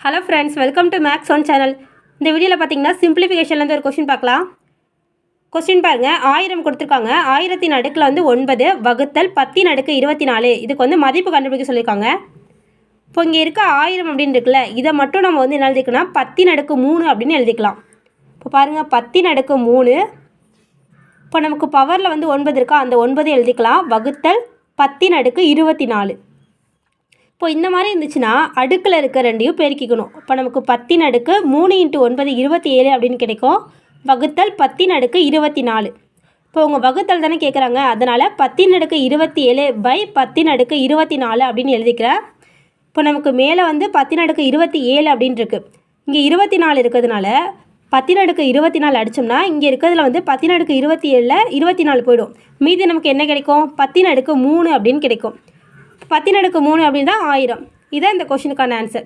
Hello friends, welcome to Max one channel. இந்த வீடியோவில் பார்த்தீங்கன்னா சிம்பிளிஃபிகேஷன்லேருந்து ஒரு கொஸ்டின் பார்க்கலாம். கொஸ்டின் பாருங்கள், 1000 கொடுத்துருக்காங்க. 1000 அடுக்கில் 9 வகுத்தல் 10 அடுக்கு 24. இதுக்கு மதிப்பு கண்டுபிடிக்க சொல்லியிருக்காங்க. இப்போ இங்கே இருக்க 1000 அப்படின்னு இருக்குல்ல, இதை மட்டும் நம்ம என்ன எழுதிக்கலாம், 10 அடுக்கு 3 அப்படின்னு எழுதிக்கலாம். இப்போ பாருங்கள், 10 அடுக்கு 3. இப்போ நமக்கு பவரில் 9 இருக்கா, அந்த 9 எழுதிக்கலாம். வகுத்தல் 10 அடுக்கு 24. இப்போ இந்த மாதிரி இருந்துச்சுன்னா அடுக்கில் இருக்க ரெண்டையும் பெருக்கிக்கணும். இப்போ நமக்கு 10 அடுக்கு 3 × 9 27 அப்படின்னு கிடைக்கும். வகுத்தல் 10 அடுக்கு 24. இப்போ உங்கள் வகுத்தல் தானே கேட்குறாங்க, அதனால் 10 அடுக்கு 27 பை 10 அடுக்கு 24 அப்படின்னு எழுதிக்கிறேன். இப்போ நமக்கு மேலே 10 அடுக்கு 27 அப்படின்னு இருக்குது. இங்கே 24 இருக்கிறதுனால 10 அடுக்கு 24 அடித்தோம்னா இங்கே இருக்கிறதுல 10 அடுக்கு 27ல் 24 போயிடும். மீதி நமக்கு என்ன கிடைக்கும், 10 அடுக்கு 3 அப்படின்னு கிடைக்கும். 10 அடுக்கு 3 அப்படின்னு தான் 1000. இதான் இந்த கொஷினுக்கான ஆன்சர்.